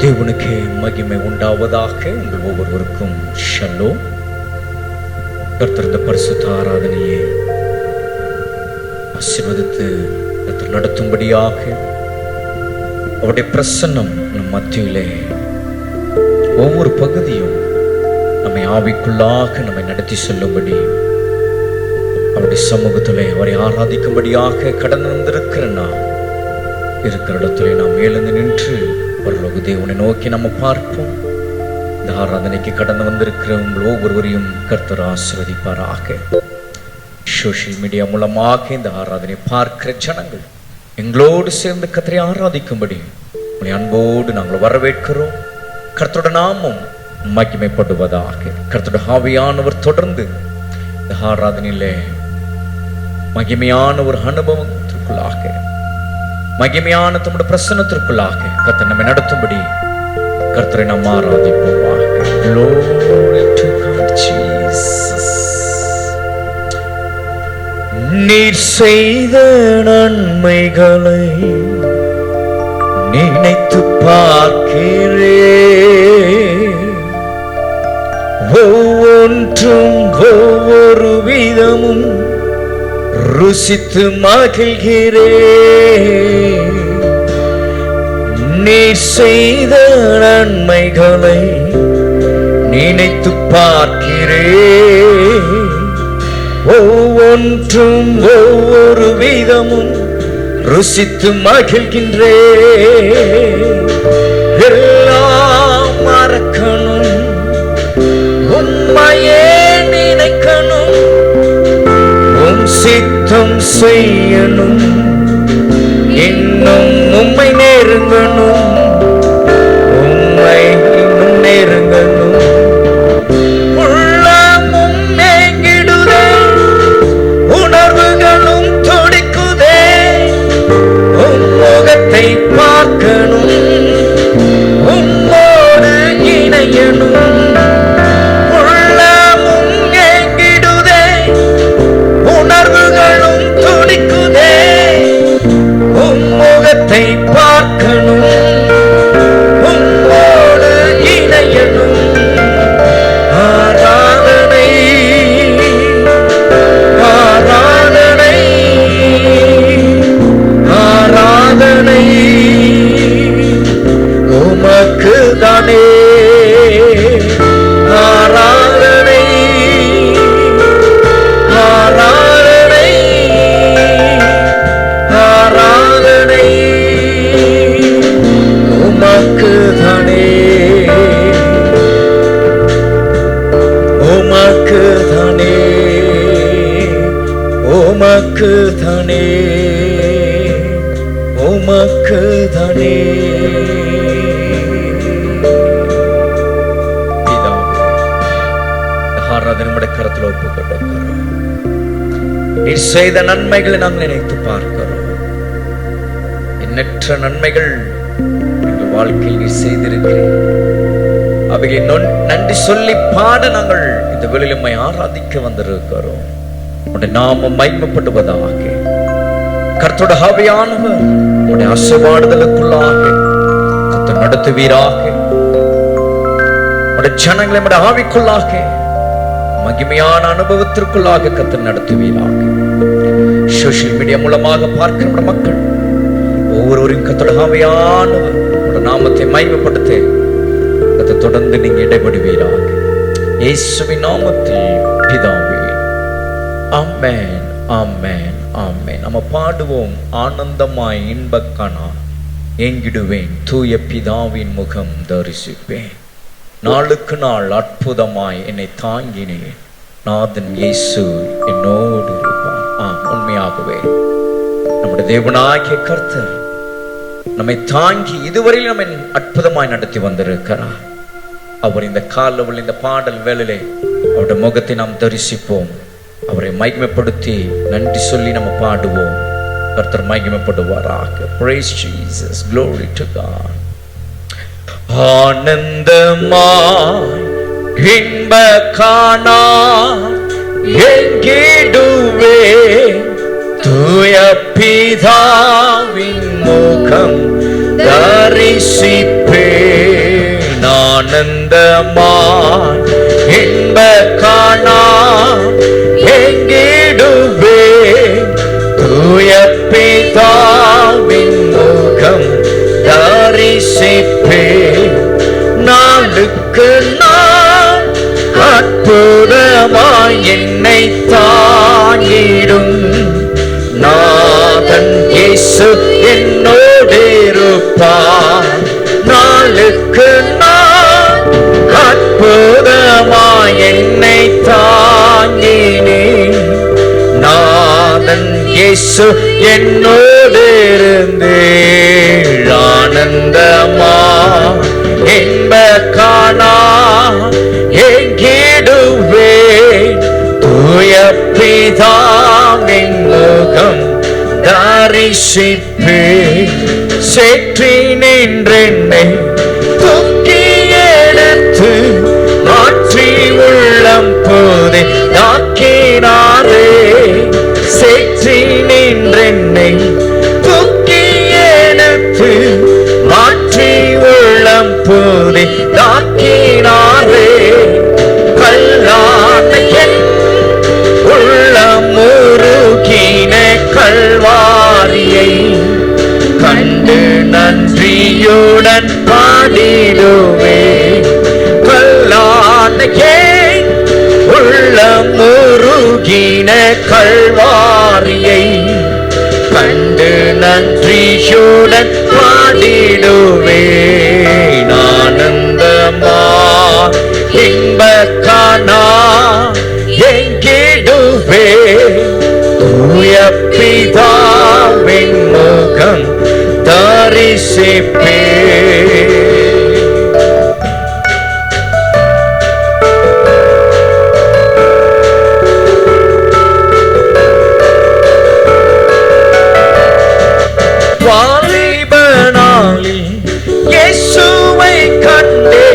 தேவனுக்கே மகிமை உண்டாவதாக. உங்கள் ஒவ்வொருவருக்கும் ஷலோம். கர்த்தர் இந்த பரிசுத்த ஆராதனையை ஆசீர்வதித்து கர்த்தர் நடத்தும்படியாக அவருடைய பிரசன்னம் நம் மத்தியிலே ஒவ்வொரு பகுதியும் நம்மை ஆவிக்குள்ளாக நம்மை நடத்தி செல்லும்படி அவருடைய சமூகத்திலே அவரை ஆராதிக்கும்படியாக கடந்து வந்திருக்கிற நாம் இருக்கிற இடத்துல நாம் எழுந்து நின்று பரலோக தேவனை நோக்கி நம்ம பார்ப்போம். இந்த ஆராதனைக்கு கடந்து வந்திருக்கிற உங்கள் ஒவ்வொருவரையும் கர்த்தர் ஆசீர்வதிப்பாராக. சோஷியல் மீடியா மூலமாக இந்த ஆராதனை பார்க்கிற ஜனங்கள் எங்களோடு சேர்ந்து கர்த்தரை ஆராதிக்கும்படி உங்களை அன்போடு நாங்கள் வரவேற்கிறோம். கர்த்தருடைய நாமம் மகிமைப்படுவதாக. கர்த்தருடைய ஆவியானவர் தொடர்ந்து இந்த ஆராதனையிலே மகிமையான ஒரு அனுபவத்திற்குள்ளாக, மகிமையான தம்முடைய பிரசன்னத்திற்குள்ளாக கர்த்தர் நம்மை நடத்தும்படி கர்த்தரை நாம் ஆராதிப்போமாக. Glory to God, Jesus. நீர் செய்த நன்மைகளை நினைத்து பார்க்கிறேன், ஒவ்வொன்றும் ஒவ்வொரு விதமும் ருசித்து மகிழ்கிறேன். நீ செய்த நன்மைகளை நினைத்து பார்க்கிறேன், ஒவ்வொன்றும் ஒவ்வொரு விதமும் ருசித்து மகிழ்கின்றேன். எல்லாம் மறக்கணும், உம்மையே நினைக்கணும், உம் சித்தம் செய்யணும், இன்னும் உம்மை நெருங்கணும், உம்மை இன்னும் நெருங்கணும். உள்ளமும் ஏங்கிடுதே, உணர்வுகளும் துடிக்குதே, உம் முகத்தை பார்க்கணும், உம்மோடு இணையணும். உள்ளமும் ஏங்கிடுதே, உணர்வுகளும் துடிக்குதே, உம் முகத்தை பார்க்கணும், உம்மோடு இணையணும். ஆராதனை ஆராதனை ஆராதனை உமக்கு தானே. ஆராதனை ஆராதனை ஆராதனை உமக்கு தானே, உமக்கு தானே, உமக்கு தானே, உமக்கு தானே. நம்முடைய கருத்தில் ஒப்புக்கொண்டிருக்கிறோம். நீர் செய்த நன்மைகளை நாங்கள் நினைத்து பார்க்கிறோம். எண்ணற்ற நன்மைகள் எங்கள் வாழ்க்கையில் நீர் செய்திருக்கிறேன். அவைகளை நன்றி சொல்லி பாட நாங்கள் இந்த வெளியிலுமை ஆராதிக்க வந்திருக்கிறோம். உடைய நாமம் மகிமைப்படுவதாக. கர்த்தருடைய ஆவியானவர் உடைய ஆசீர்வாதங்களுக்குள்ளாக கர்த்தர் நடத்துவீராக. உடைய ஜனங்களை உடைய ஆவிக்குள்ளாக மகிமையான அனுபவத்திற்குள்ளாக கர்த்தர் நடத்துவீராக. சோஷியல் மீடியா மூலமாக பார்க்கிற மக்கள் ஒவ்வொருவரையும் கர்த்தருடைய ஆவியானவர் உடைய நாமத்தை மகிமைப்படுத்த கர்த்தர் தொடர்ந்து நீங்க இடைபடுவீராக. இயேசுவின் நாமத்தில் பிதாவே, ஆமென், ஆமென், ஆமென். நம்ம பாடுவோம். ஆனந்தமாய் இன்பக்கானா ஏங்கிடுவேன், தூய பிதாவின் முகம் தரிசிப்பேன். நாளுக்கு நாள் அற்புதமாய் என்னை தாங்கினேன், நாதன் இயேசு என்னோடு இருப்பான். உண்மையாகவே நம்முடைய தேவனாகிய கர்த்தர் நம்மை தாங்கி இதுவரையில் நம்மை அற்புதமாய் நடத்தி வந்திருக்கிறார். அவர் இந்த காலவில் இந்த பாடல் வேளையிலே அவருடைய முகத்தை நாம் தரிசிப்போம். அவரை மகிமைப்படுத்தி நன்றி சொல்லி நம்ம பாடுவோம். கர்த்தர் மகிமைப்படுவாராக. Praise Jesus, glory to God. ஆனந்தமாய் இன்பக்கானா ஏங்கிடுவேன், தூய பிதாவின் முகம் தரிசிப்பேன். அற்புதமாய் இன்ப காணா எங்கிடுவே தூய பிதாவின் முகம் தரிசிப்பே நாளுக்கு நாள் அற்புதமாய் என்னை தாங்கிடும் நாதன் இயேசு என்னோடு இருப்பார் நாளுக்கு நாள் அற்புதமாய் என்னை தாங்கினே நாதன் இயேசு என்னோடு இருந்தே ஆனந்தமா இன்ப காணா எங்கிடுவே தூய பிதாவின் முகம் தரிசிப்பே சேற்றி நின்றென்னை தூக்கி எடுத்து மாற்றி உள்ளம் போதே தாக்கினாரே சேற்றி நின்றென்னை தூக்கி எடுத்து மாற்றி உள்ளம் போதே தாக்கினாரே கல்லான என் உள்ளம் உருகின கல்வாரியை கண்டு நன்றியுடன் பாடிடுவே கல்லான என் உள்ளம் உருகின கல்வாரியை கண்டு நன்றியுடன் பாடிடுவே ஆனந்தமா இன்ப காணா எங்கிடுவே தூய பிதாவின் முகம் தரிசிப்பே வாலிபனாளில் இயேசுவை கண்டே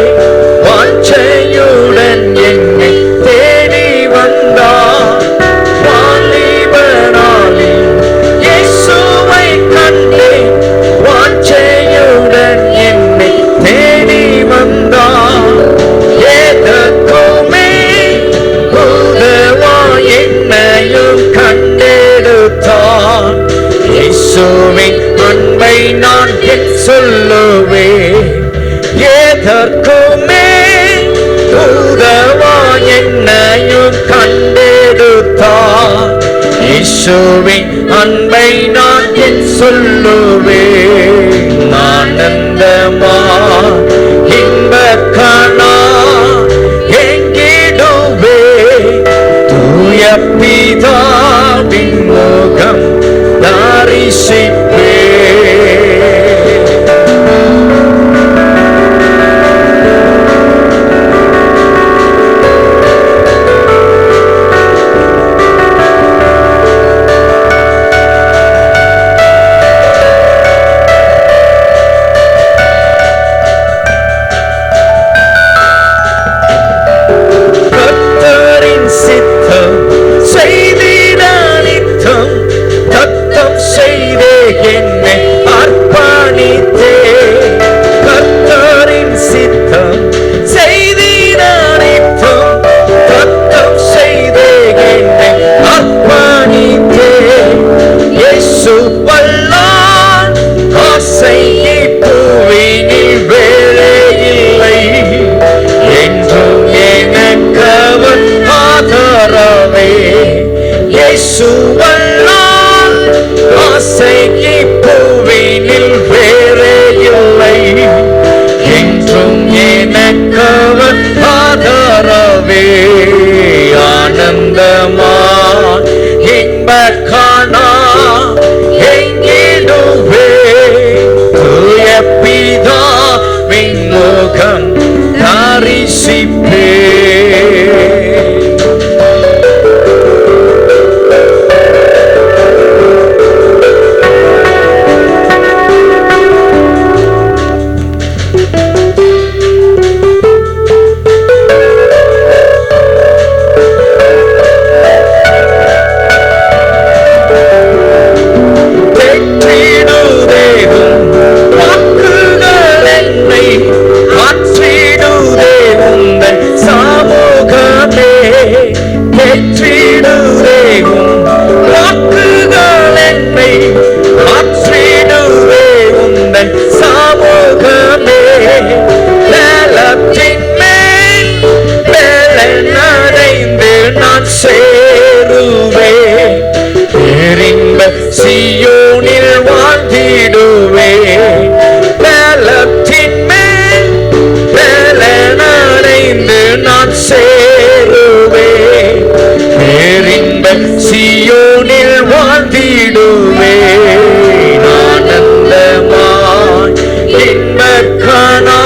வாஞ்சையுடன் என்னை தேடி வந்தார் வாலிபனாளில் இயேசுவை கண்டே வாஞ்சையுடன் என்னை தேடி வந்தார் எதற்குமே உதவா என்னையும் கண்டெடுத்தார் இயேசுவின் அன்பை நான் சொல்லுவே எதற்குமே உதவா என்னையும் கண்டெடுத்தார் இயேசுவின் அன்பை நான் சொல்லுவே ஆனந்தமா இன்ப காணா எங்கிடுவே தூய பிதாவின் முகம் தரிசிப்பே கர்த்தரின் சித்தம் செய்திட நித்தம் தத்தம் செய்தே என்னை அர்ப்பணித்தே கர்த்தரின் சித்தம் செய்திட நித்தம் தத்தம் செய்தே என்னை அர்ப்பணித்தே இயேசு வல்லான் ஆசை பூவினில் வேலை இல்லை என்றும் எனக்கவன் ஆதரவே இயேசு வல்லான் ஆசைக்கு பூவினில் வேறே இல்லை என்றும் எனக்கவன் ஆதரவே ஆனந்தமா இன்ப காணா எங்கிடுவே தூய பிதாவின் முகம் தரிசிப்பே ஏற்றிடுவேவும் வாக்குகள் என்னை மாற்றிடுவே உந்தன் சமூகமே பலத்தின் மேல் பலனடைந்து நான் சேருவேன் பேரின்ப சீயோனில் வாழ்ந்திடுவேன் பலத்தின் மேல் பலனடைந்து நான் சேருவேன் பேரின்ப சீயோனில் வாழ்ந்திடுவேன் ஆனந்தமாய் இன்பக்கணா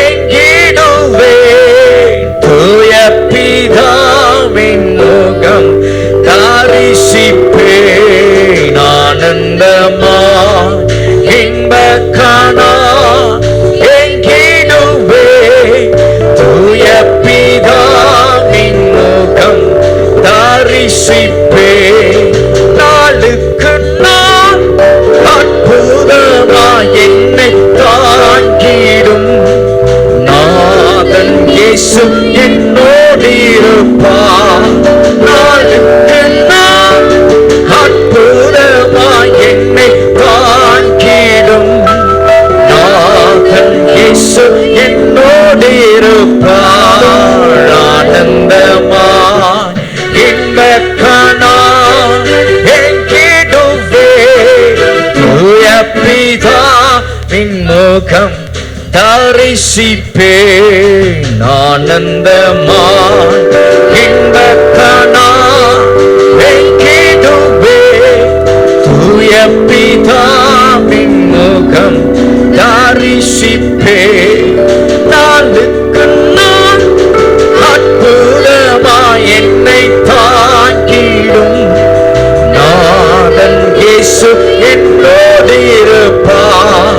எங்கிடுவேன் தூய பிதாவின் முகம் தரிசிப்பேன் ஆனந்தமாய் இன்பக்கணா எங்கிடுவேன் தூய பிதாவின் முகம் தரிசிப்பேன் நாளுக்கு நாள் அற்புதமாய் என்னை தாங்கிடும் நாதன் இயேசு என்னோடிருப்பார் நாளுக்கு நாள் அற்புதமாய் என்னை தாங்கிடும் நாதன் இயேசு என்னோடிருப்பார் ஆனந்தமாய் இன்பக்கணா பிதாவின் முகம் தரிசிப்பேன் ஆனந்தமாய் இன்பக்கணா எங்கிடுவேன் தூய பிதாவின் முகம் தரிசிப்பேன் நாளுக்கு நாள் அற்புதமாய் என்னை தாங்கிடும் நாதன் இயேசு என்னோடிருப்பார்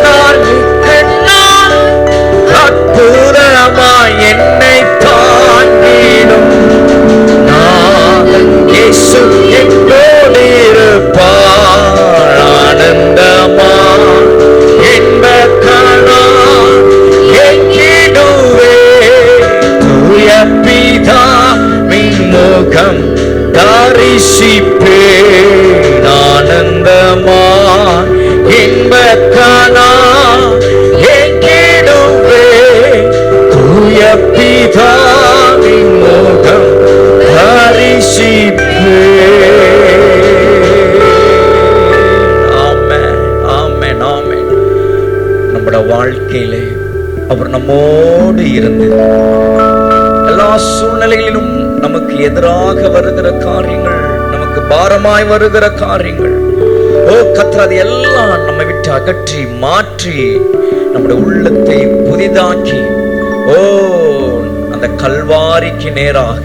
நாளுக்கு நாள் அற்புதமாய் என்னை தாங்கிடும் நாதன் இயேசு என்னோடிருப்பார் ஆனந்தமாய் இன்பக்கணா எங்கிடுவேன் தூய பிதாவின் முகம் தரிசிப்பேன் ஆனந்தமாய் இன்பக்கணா எங்கிடுவேன் தூய பிதாவின் முகம் தரிசிப்பேன். ஆமென் ஆமென் ஆமென். நம்முடைய வாழ்க்கையிலே அவர் நம்மோடு இருந்து எல்லா சூழ்நிலைகளிலும் நமக்கு எதிராக வருகிற காரியங்கள், நமக்கு பாரமாய் வருகிற காரியங்கள், ஓ கர்த்தர் அது எல்லாம் நம்மை விட்டு அகற்றி மாற்றி நம்முடைய உள்ளத்தை புதிதாக்கி, ஓ அந்த கல்வாரிக்கு நேராக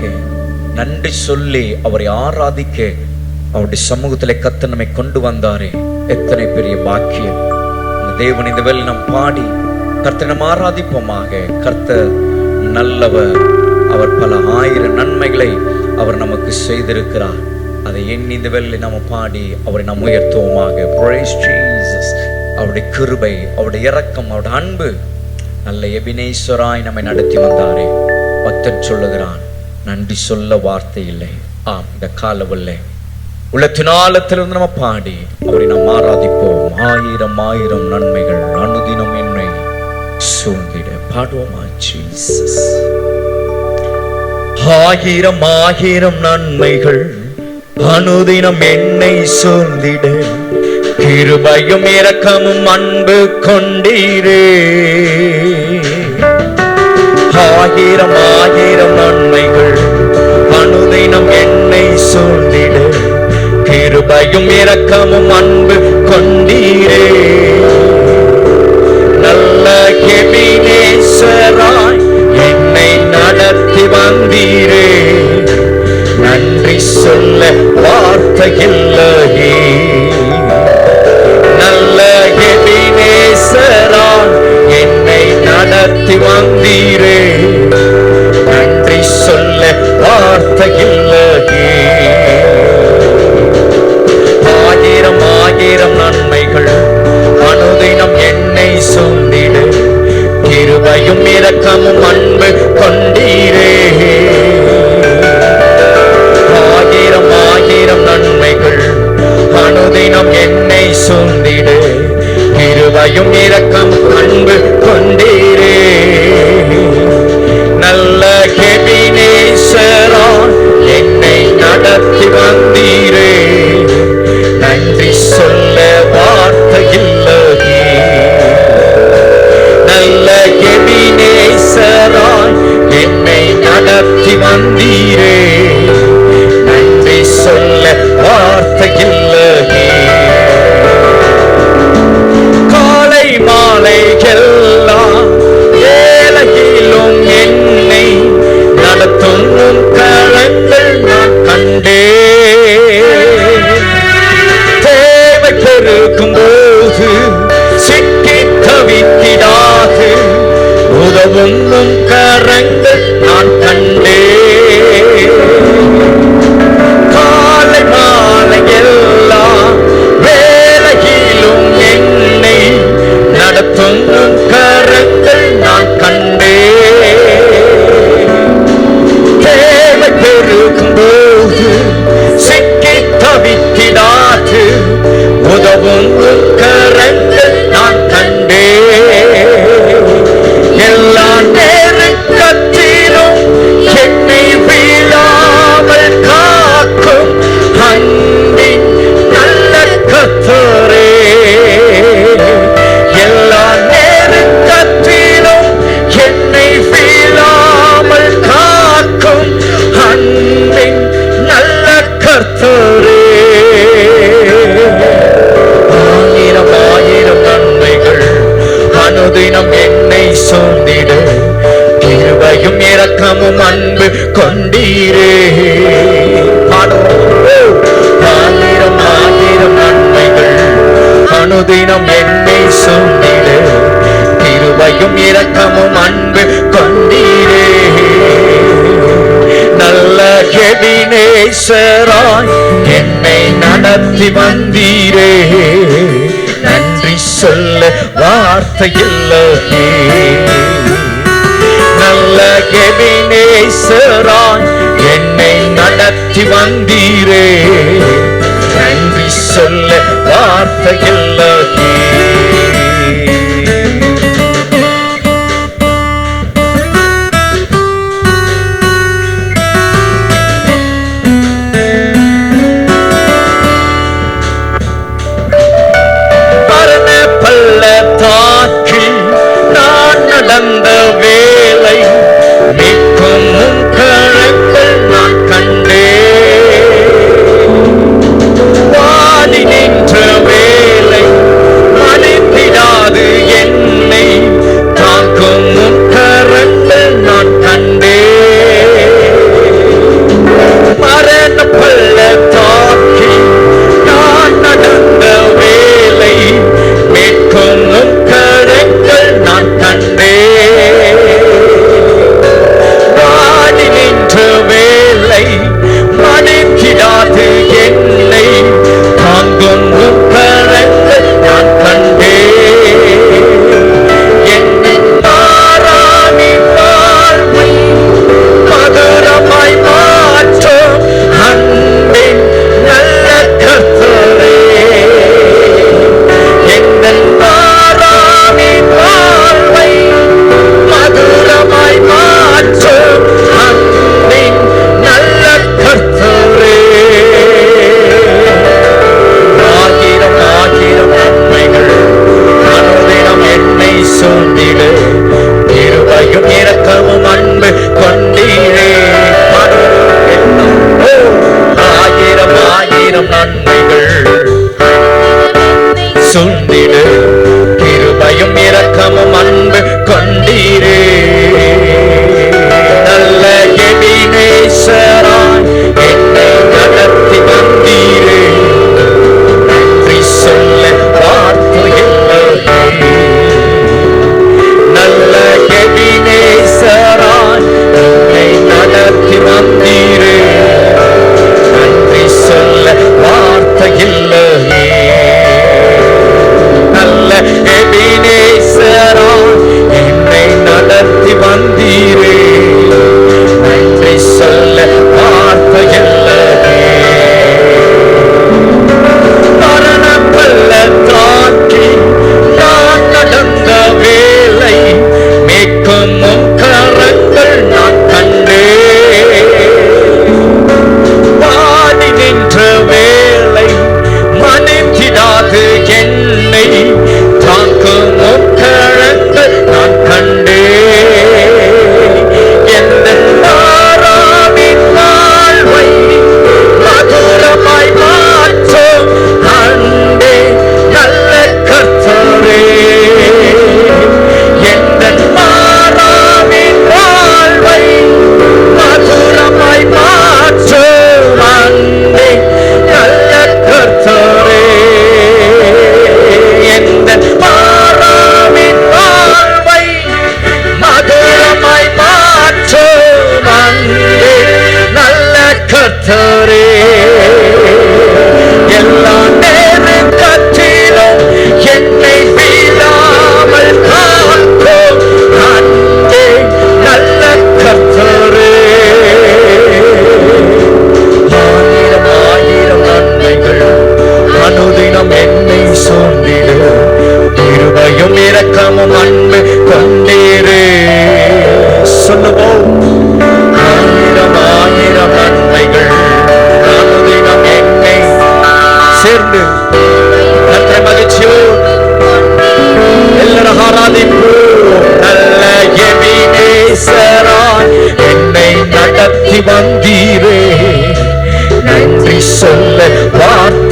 நன்றி சொல்லி அவரை ஆராதிக்க அவருடைய சமூகத்திலே கர்த்தர் நம்மை கொண்டு வந்தாரே, எத்தனை பெரிய பாக்கியம். அந்த தேவன் இந்த வேளை நாம் பாடி கர்த்தரை நாம் ஆராதிப்போமாக. கர்த்தர் நல்லவர், அவர் பல ஆயிரம் நன்மைகளை அவர் நமக்கு செய்திருக்கிறார். அதை எண்ணி இந்த வேளையிலே நாம் பாடி அவரை நாம் உயர்த்துவோமாக. Praise Jesus. அவருடைய கிருபை, அவருடைய இரக்கம், அவருடைய அன்பு, நல்ல எபினேஸ்வராய் நம்மை நடத்தி வந்தாரே. பக்தன் சொல்லுகிறான், நன்றி சொல்ல வார்த்தை இல்லை. ஆம், இந்த காலவல்ல உள்ளத்தினாலத்திலிருந்து நம்ம பாடி அவரை நாம் ஆராதிப்போம். ஆயிரம் ஆயிரம் நன்மைகள் அனுதினம் என்னை சூழ்ந்திட பாடுவோமா. ஜீசஸ். ஆயிரம் ஆயிரம் நன்மைகள் அனுதினம் என்னை சூழ்ந்திட கிருபையும் இரக்கமும் அன்பு கொண்டீரே. ஆயிரம் ஆயிரம் நன்மைகள் அனுதினம் என்னை சூழ்ந்திட கிருபையும் இரக்கமும் அன்பு கொண்டீரே. நல்ல எபினேசராய் என்னை நடத்தி வந்தீரே. நன்றி சொல்ல வார்த்தை இல்லையே. நல்ல எபினேசராய் என்னை நடத்தி வந்தீரே. நன்றி சொல்ல வார்த்தை இல்லையே. ஆயிரம் ஆயிரம் நன்மைகள் அனுதினம் என்னை சூழ்ந்திட கிருபையும் இரக்கமும் அன்பு கொண்டீரே. சொல்ல வார்த்தை இல்லையே. காலை மாலை எல்லாம் வேளையிலும் என்னை நடத்தும் கரங்கள் நான் கண்டேன். தேவை பெருக்கும் போது சிக்கி தவித்திடாது உதவும் கரங்கள் நான் கண்டேன். காலை மாலை எல்லாம் வேளையிலும் என்னை நடத்தும் கரங்கள் நான் கண்டேன். தேவை பெருகும் போது சிக்கி தவித்திடாது உதவும் கரங்கள் நான் கண்டேன். எல்லா நேரத்திலும் என்னை வீழாமல் காக்கும் அன்பின் நல்ல கர்த்தரே. எல்லா நேரத்திலும் என்னை வீழாமல் காக்கும் அன்பின் நல்ல கர்த்தரே. ஆயிரம் ஆயிரம் நன்மைகள் அனுதினம் என்னை சூழ்ந்திட கிருபையும் இரக்கமும் அன்பு கொண்டீரே. ஆயிரம் ஆயிரம் நன்மைகள் அனுதினம் என்னை சூழ்ந்திட கிருபையும் இரக்கமும் அன்பு கொண்டீரே. நல்ல எபினேசராய் என்னை நடத்தி வந்தீரே. நன்றி சொல்ல வார்த்தை இல்லையே. நல்ல எபினேசராய் என்னை நடத்தி வந்தீரே. நன்றி சொல்ல வார்த்தை இல்லையே. நான் நடந்த வேலை மீட்கும் கரங்கள் நான் கண்டேன். வாடி நின்ற வேலை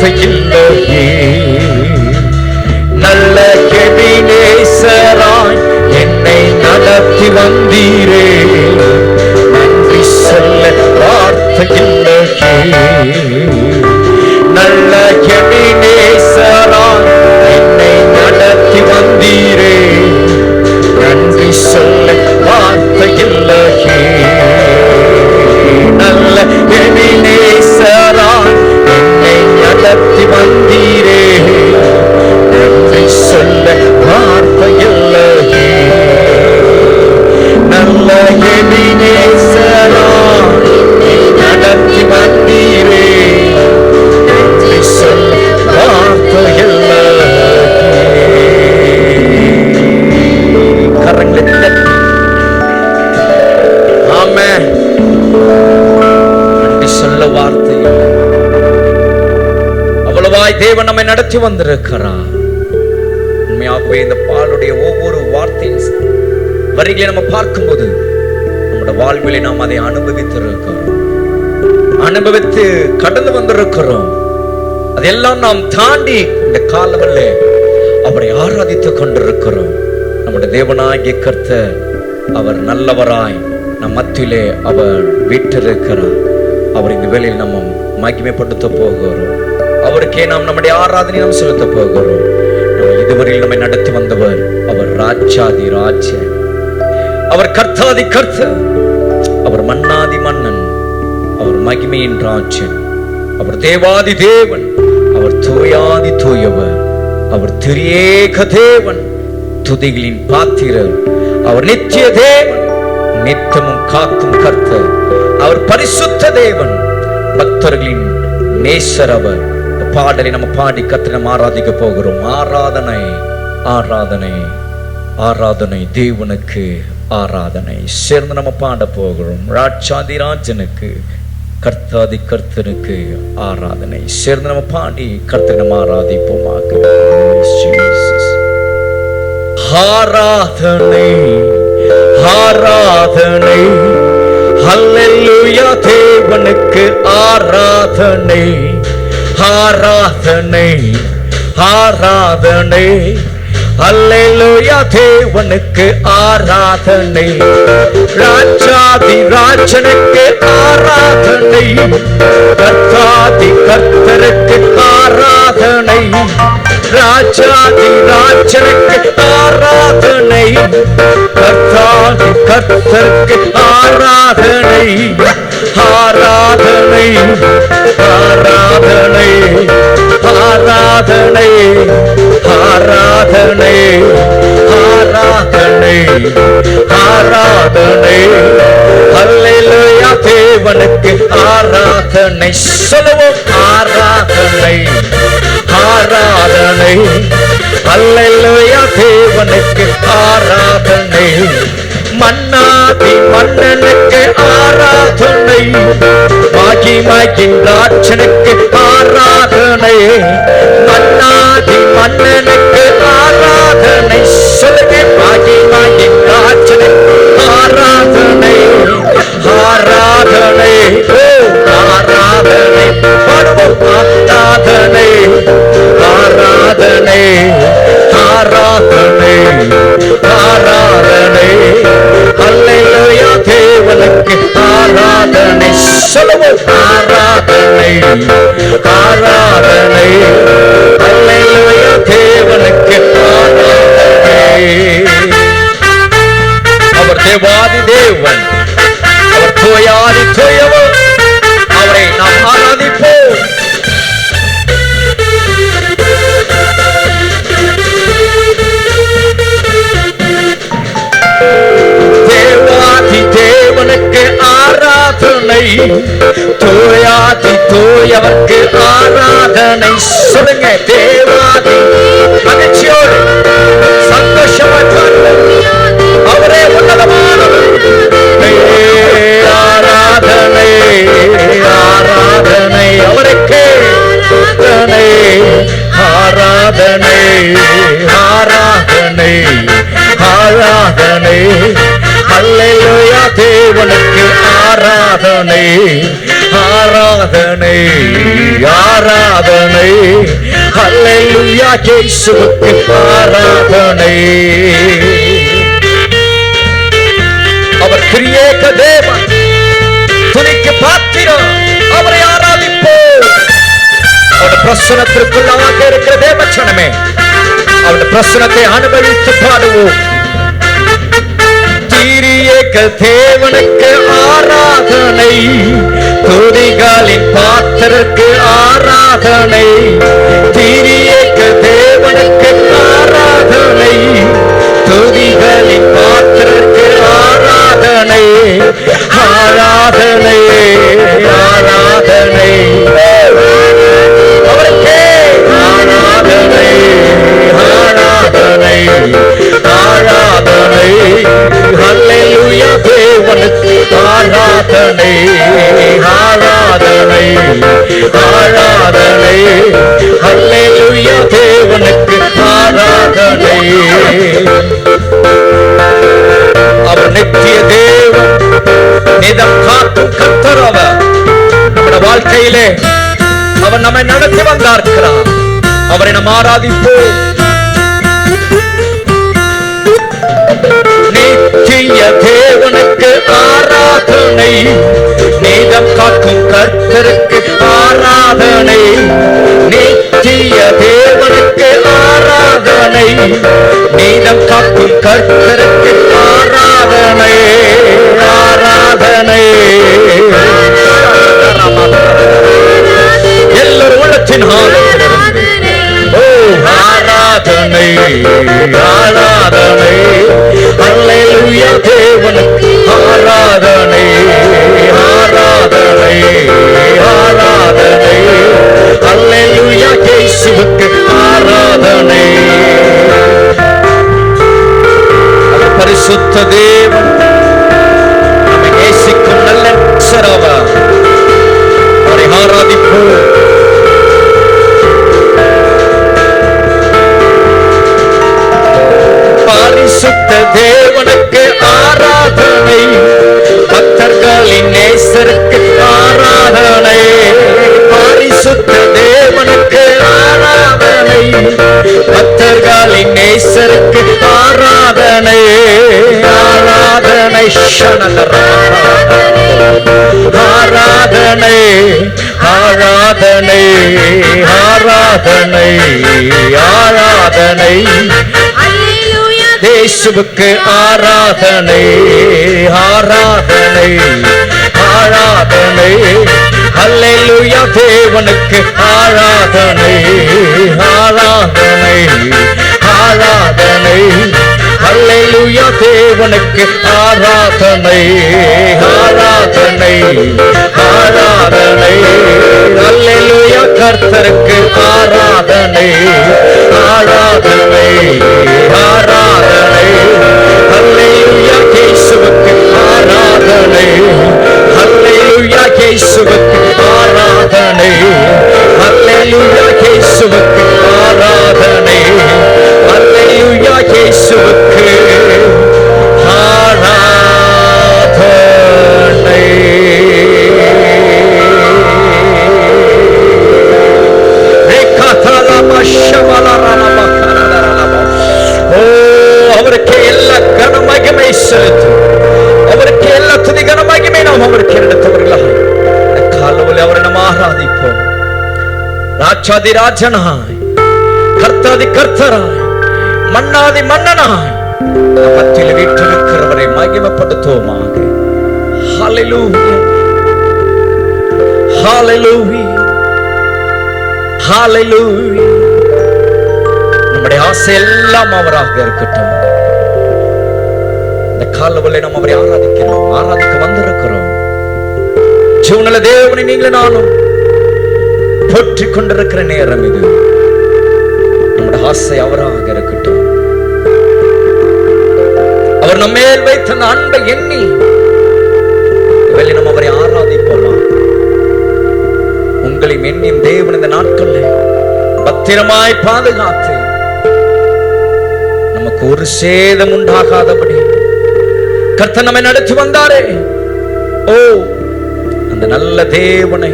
வார்த்தை இல்லையே. நல்ல எபினேசராய் என்னை நடத்தி வந்தீரே, நன்றி சொல்ல வார்த்தை இல்லையே. நல்ல எபினேசராய் என்னை நடத்தி வந்தீரே, நன்றி சொல்ல வார்த்தை இல்லையே. நல்ல எபினேசராய் என்னை நடத்தி வந்தீரே, நன்றி சொல்ல வார்த்தை இல்லையே. நல்ல எபினேசராய் என்னை நடத்தி வந்தீரே, நன்றி சொல்ல வார்த்தை இல்லையே. கரங்களை தட்டி ஆமென். நன்றி சொல்ல வார்த்தை இல்லை. அவ்வளவாய் தேவன் நம்மை நடத்தி வந்திருக்கிறார். உண்மையாகவே இந்த பாலுடைய ஒவ்வொரு வார்த்தையின் வரிகளை நம்ம பார்க்கும்போது நம்முடைய வாழ்விலே நாம் அதை அனுபவித்திருக்கிறோம், அனுபவித்து கடந்து வந்திருக்கிறோம். அதெல்லாம் நாம் தாண்டி இந்த காலவல்ல அவரை ஆராதித்துக் கொண்டிருக்கிறோம். நம்முடைய தேவனாகிய கர்த்தர் அவர் நல்லவராய் நம் மத்தியிலே அவர் வீற்றிருக்கிறார். அவர் இந்த வேளையில் நம்ம மகிமைப்படுத்த போகிறோம். அவருக்கே நாம் நம்முடைய ஆராதனை நாம் செலுத்த போகிறோம். நம்ம இதுவரையில் நம்மை நடத்தி வந்தவர் அவர் ராஜாதி ராஜன், அவர் கர்த்தாதி கர்த்தர், அவர் மன்னாதி மன்னன், அவர் மகிமையின் ராஜன், அவர் தேவாதி தேவன், அவர் தூயாதி தூயவர், அவர் திரியேக தேவன், துதிகளின் பாத்திரர், அவர் நித்திய தேவன், நித்தமும் காக்கும் கர்த்தர், அவர் பரிசுத்த தேவன், பக்தர்களின் நேசர். அவர் பாடலை நம்ம பாடி கர்த்தரை ஆராதிக்க போகிறோம். ஆராதனை ஆராதனை ஆராதனை தேவனுக்கு ஆராதனை. சேர்ந்து நம்ம பாட போகிறோம். ராஜாதி ராஜனுக்கு கர்த்தாதி கர்த்தனுக்கு ஆராதனை. சேர்ந்து நம்ம பாடி கர்த்தரை நம்ம ஆராதிப்போமாக. ஆராதனை ஆராதனை ஹல்லேலூயா தேவனுக்கு ஆராதனை ஆராதனை ஆராதனை ஹல்லேலூயா தேவனுக்கு ஆராதனை. ராஜாதி ராஜனுக்கு ஆராதனை, கர்த்தாதி கர்த்தருக்கு ஆராதனை. ராஜாதி ராஜனுக்கு ஆராதனை, கர்த்தாதி கர்த்தருக்கு ஆராதனை. ஆராதனை ஆராதனை ஆராதனை ஆராதனை ஆராதனை ஆராதனை ஹல்லேலூயா தேவனுக்கு ஆராதனை. சொல்லுவோம். ஆராதனை ஆராதனை ஹல்லேலூயா தேவனுக்கு ஆராதனை. மன்னாதி மன்னனுக்கு ஆராதனை, மகிமையின் ராஜனுக்கு ஆராதனை. மன்னாதி மன்னனுக்கு ஆராதனை. சொல்லுங்க. மகிமையின் ராஜனுக்கு ஆராதனை ஆராதனை ஆராதனை. பாடுவோம். ஆராதனை ஆராதனை ஆராதனை ஆராதனை ஹல்லேலூயா தேவனுக்கு ஆராதனை. சொல்லுவோம். ஆராதனை ஆராதனை ஹல்லேலூயா தேவனுக்கு ஆராதனை. அவர் தேவாதி தேவன், அவர் தூயாதி தூயவர், அவரை நாம் ஆராதிப்போம். தேவாதி தேவனுக்கு ஆராதனை, தூயாதி தூயவர்க்கு ஆராதனை. சொல்லுங்க. தேவாதி மகிழ்ச்சியோடு சந்தோஷமாக அவரே உன்னதமானவர். ஆராதனை ஆராதனை அவருக்கு ஆராதனை ஆராதனை ஆராதனை ஹல்லேலூயா தேவனுக்கு ஆராதனை ஆராதனை ஆராதனை, அல்லேலூயா இயேசுவுக்கு ஆராதனை. அவர் திரியேக தேவன், துதிக்கு பாத்திரம், அவரை ஆராதிப்போம். அவருடைய பிரசன்னத்திற்குள்ளாக இருக்கிற தேவச்சனமே, அவருடைய பிரசன்னத்தை அனுபவித்து பாடுவோம். திரியேக தேவனுக்கு ஆராதனை, துதிகளின் பாத்திரருக்கு ஆராதனை. திரியேக தேவனுக்கு ஆராதனை, துதிகளின் பாத்திரருக்கு ஆராதனை. ஆராதனை ஆராதனை அவருக்கே, ஆராதனை ஆராதனை ஆராதனை. அல்லேலூயா தேவனுக்கு ஆராதனை ஆராதனை ஆராதனை. அல்லேலூயா தேவனுக்கு ஆராதனை. அவர் நித்திய தேவன், நிதம் காக்கும் கர்த்தர். அவர் நம்முடைய வாழ்க்கையிலே அவர் நம்மை நடத்தி வந்தார்க்கிறார். அவரை நாம் ஆராதிப்போம். நித்திய தேவனுக்கு ஆராதனை, நீதம் காக்கும் கர்த்தருக்கு ஆராதனை. நித்திய தேவனுக்கு ஆராதனை, நீதம் காக்கும் கர்த்தருக்கு ஆராதனை. ஆராதனை எல்லோரும் உள்ளத்தின் ஆராதனை. ஓ ஆராதனை ஆராதனை. அல்லேலூயா தேவனுக்கு ஆராதனை ஆராதனை ஆராதனை. அல்லேலூயா இயேசுவுக்கு ஆராதனை. அவர் பரிசுத்த தேவன், நம்மை நேசிக்கும் நல்ல நேசர். அவரை ஆராதிப்போம். பரிசுத்த தேவனுக்கு ஆராதனை, பக்தர்களின் நேசருக்கு ஆராதனை. பரிசுத்த தேவனுக்கு ஆராதனை, பக்தர்களின் நேசருக்கு ஆராதனை. ஆராதனை ஆராதனை ஆராதனை ஆராதனை ஆராதனை. இயேசுவுக்கு ஆராதனை ஆராதனை ஆராதனை. அல்லேலூயா தேவனுக்கு ஆராதனை ஆராதனை ஆராதனை. அல்லேலூயா தேவனுக்கு ஆராதனை ஆராதனை ஆராதனை. அல்லேலூயா கர்த்தருக்கு ஆராதனை ஆராதனை ஆராதனை. அல்லேலூயா இயேசுவுக்கு ஆராதனை. அல்லேலூயா இயேசுவுக்கு ஆராதனை. அல்லேலூயா இயேசுவுக்கு ஆராதனை. அல்லேலூயா இயேசுவுக்கு ஆராதனை. அவருக்கு எல்லா கன மகிமை செலுத்தும். அவருக்கு எல்லா துதி கன மகிமை நாம் அவருக்கு எடுத்தவர்களாக காலவரை அவரை நாம் ஆராதிப்போம். ராஜாதி ராஜனாய், கர்த்தாதி கர்த்தராய், மன்னாதி மன்னனாய் மத்தியில் வீற்றிருக்கிறவரை மகிமைப்படுத்துவோமாக. ஹல்லேலூயா ஹல்லேலூயா ஹல்லேலூயா. நம்முடைய ஆசை எல்லாம் அவராக இருக்கட்டும். இந்த காலவரை நாம் அவரை ஆராதிக்கிறோம், ஆராதிக்க வந்திருக்கிறோம். ஜீவனுள்ள தேவனை நீங்களும் நானும் போற்றிக் கொண்டிருக்கிற நேரம் இது. நம்முடைய ஆசை அவராக இருக்கட்டும். அவர் நம்ம மேல் வைத்த அந்த அன்பை எண்ணி நம்ம அவரை ஆராதிப்போமா? உங்களை எண்ணியும் தேவன் இந்த நாட்களில் பத்திரமாய் பாதுகாத்து நமக்கு ஒரு சேதம் உண்டாகாதபடி கர்த்தர் நம்மை நடத்தி வந்தாரே. ஓ அந்த நல்ல தேவனை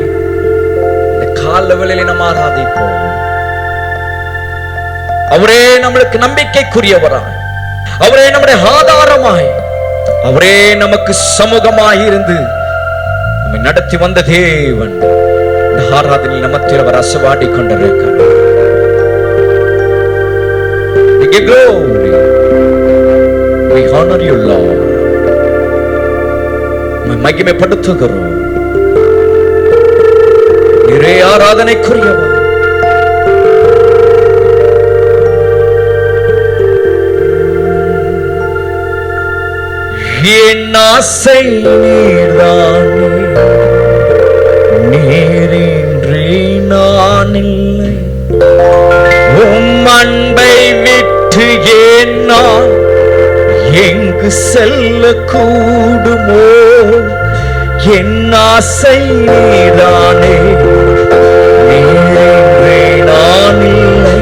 இந்த கால வேளையிலே நாம் ஆராதிப்போம். அவரே நம்மளுக்கு நம்பிக்கைக்குரியவராய், அவரே நம்முடைய ஆதாரமாய், அவரே நமக்கு சமூகமாய் இருந்து நம்மை நடத்தி வந்த தேவன் இந்த ஆராதனையில் நமத்தில் அவர் அசைவாடி கொண்டிருக்கிறார். We give glory. We honor you, Lord. மகிமைப்படுத்துகிறோம். நீரே ஆராதனைக்குரியவர். என் ஆசை நீர்தானே, நீரின்றி நான் இல்லை. உம் அன்பை விட்டு ஏன் நான் எங்கு செல்ல கூடுமோ? என் ஆசை நீதானே, நீரின்றி நான் இல்லை.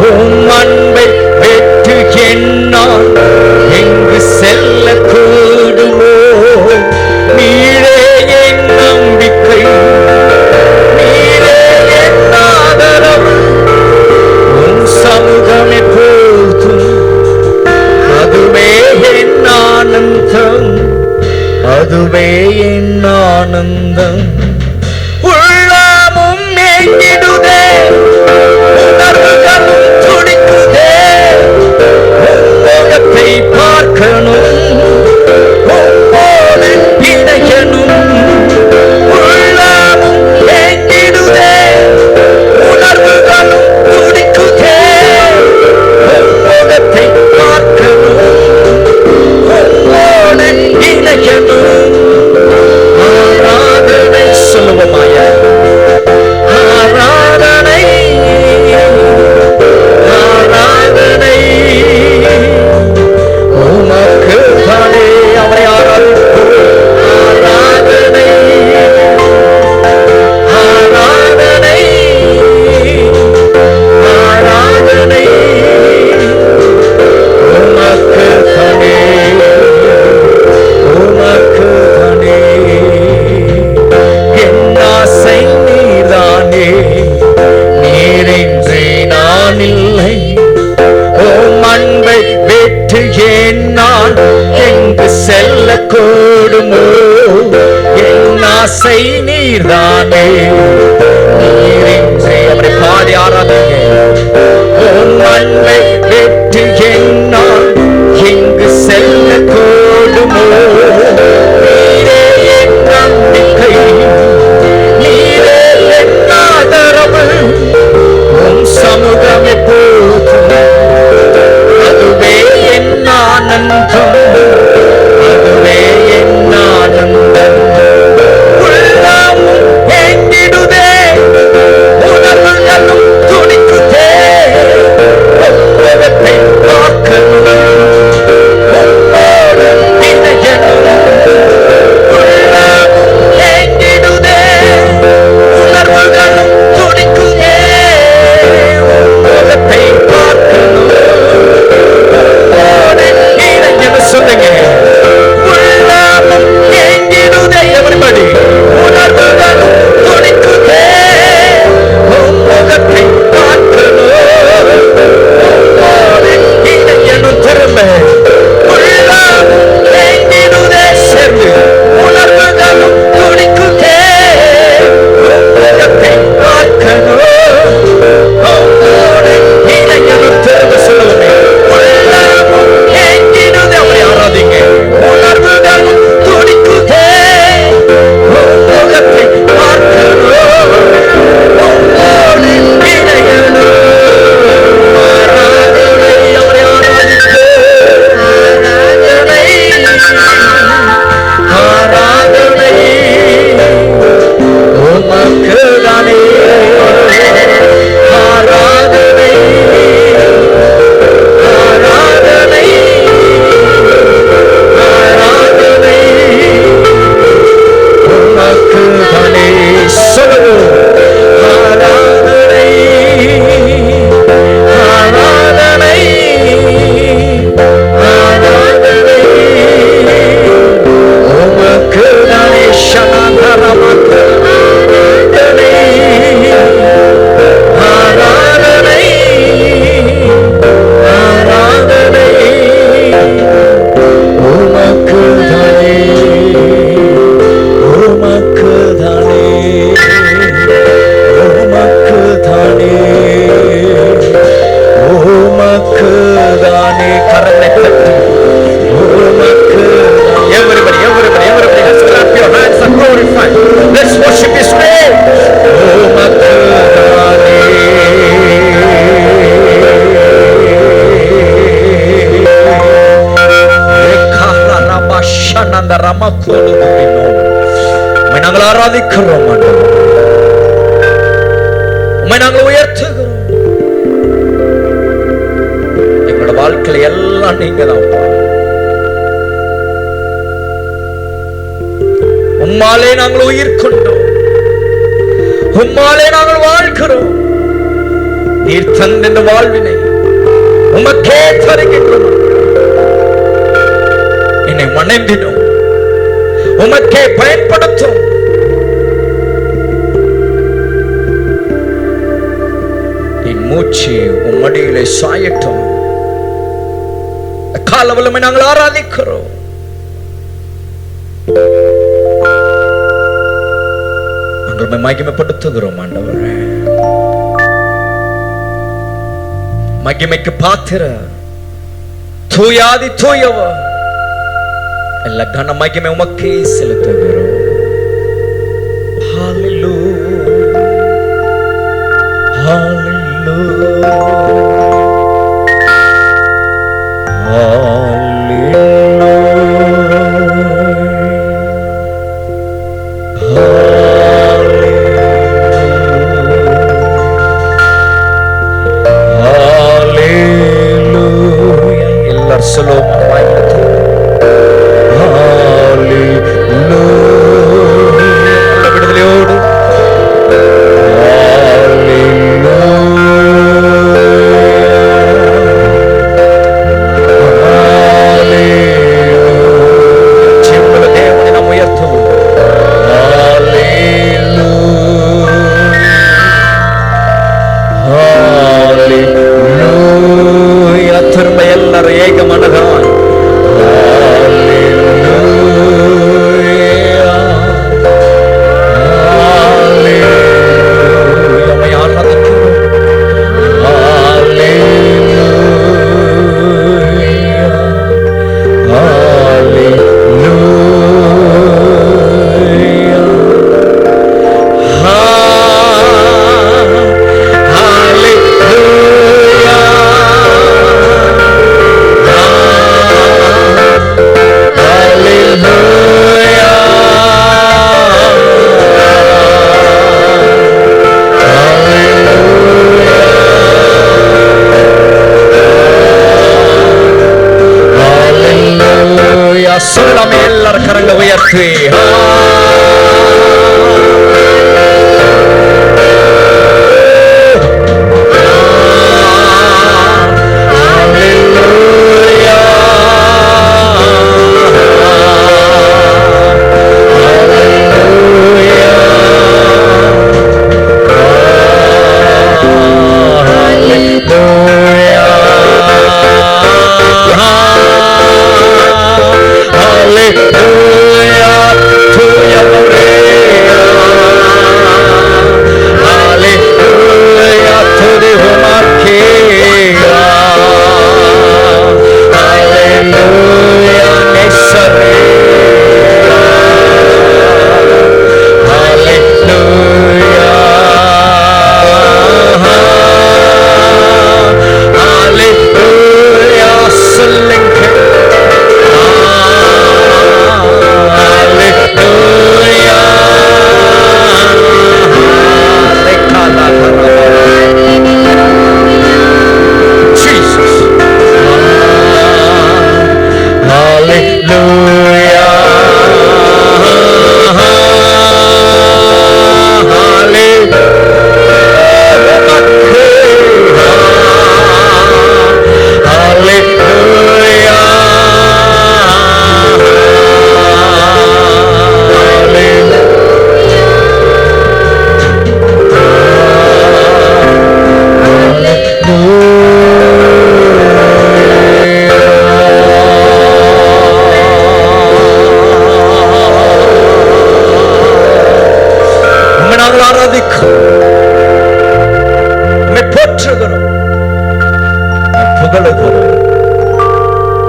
உம் அன்பை விட்டு என் நான் எங்கு செல்ல கூடுமோ? நீரே என் நம்பிக்கை, நீரே என் ஆதரவு. உன் சமூகம் எப்போதும் அதுவே என் ஆனந்தம், அதுவே என் ஆனந்தம். உள்ளமும் ஏங்கிடுதே, உணர்வுகளும் துடிக்குதே. உலகத்தை பார்க்கணும், உம்மோடு இணையணும். உள்ளமும் ஏங்கிடுதே, உணர்வுகளும் துடிக்குதே. உலகத்தை பார்க்கணும், உம்மோடு இணையணும். ஆராதனை சொல்லுவோமாயா, ஆராதனை, ஆராதனை உமக்கு தானே. அவரை ஆராதிப்போம். ஆராதனை, ஆராதனை, ஆராதனை உமக்கு தானே, உமக்கு தானே. என் ஆசை நீதானே, நீரின்றி நான் இல்லை. உம் அன்பை விட்டு ஏன் நான் எங்கு செல்ல கூடுமோ? என் ஆசை நீர்தானே, நீரின்றி. அவரை பாடி ஆராதனை. உம் அன்பை விட்டு ஏன் நான் எங்கு செல்ல கூடுமோ? நீரே என் நம்பிக்கை, நீரே என் ஆதரவு. உம் சமூகம் எப்போதும் அதுவே என் ஆனந்தம், அதுவே என் ஆனந்தம். உள்ளமும் ஏங்கிடுதே, உணர்வுகளும் துடிக்குதே. உலகத்தை பார்க்கணும், உம்மோடு இணையணும். உள்ளமும் Let's worship His name. நாங்கள் ஆராதிக்கிறோம் ஆண்டவரே, உம்மை நாங்கள் உயர்த்துகிறோம். எங்களோட வாழ்க்கையில எல்லாம் நீங்க தான். உம்மாலே நாங்கள் உயிர் கொண்டோம், உம்மாலே நாங்கள் வாழ்கிறோம். நீர் தந்த இந்த வாழ்வினை உமக்கே தருகின்றோம். என்னை மணந்தினோம், உமக்கே பயன்படுத்தும். என் மூச்சு உம்மடியிலே சாயட்டும். காலவலமை நாங்கள் ஆராதிக்கிறோம். நாங்கள் மகிமைப்படுத்துகிறோம் ஆண்டவரே. மகிமைக்கு பாத்திர தூயாதி தூயவர், எல்லா கன மகிமை உமக்கே செலுத்துகிறோம். ஹல்லேலூயா, ஹல்லேலூயா, ஹல்லேலூயா. எல்லாரும் சொல்லுவோம். விடுதலையோடு தேவனை நாம் உயர்த்துவோம். திரும்ப எல்லாரும் ஏக மனதான் சொல்லலாமே. எல்லாரும் கரங்களை உயர்த்தி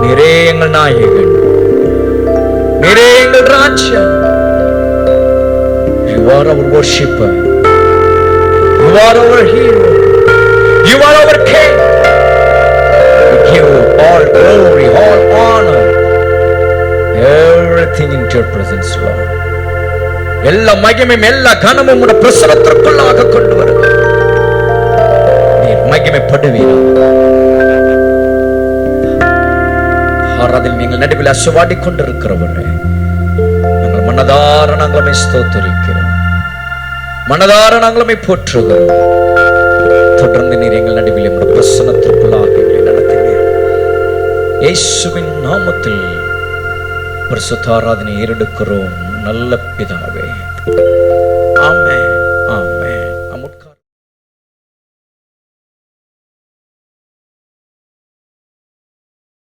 நீரே எங்கள் நாயகன், நீரே எங்கள் ராஜா. You are our worshipper. You are our hero. You are our king. We give all glory, all honor, everything into your presence, Lord. எல்லா மகிமையும் எல்லா கனமும் உம்முடைய பிரசன்னத்திற்குள்ளாக கொண்டு வருங்க. நீர் மகிமைப்படுவீரா. ஆராதனை நீங்கள் நடுவில் அசைவாடி கொண்டிருக்கிறவரே, நாங்கள் மனதார நாங்களுமே ஸ்தோத்திரிக்கிறோம், மனதார நாங்களுமே போற்றுகிறோம். தொடர்ந்து நீர் எங்கள் நடுவில் உம்முடைய பிரசன்னத்திற்குள்ளாக எங்களை நடத்துங்க. இயேசுவின் நாமத்தில் பரிசுத்த ஆராதனை ஏறெடுக்கிறோம் நல்ல பிதாவே. ஆமென்.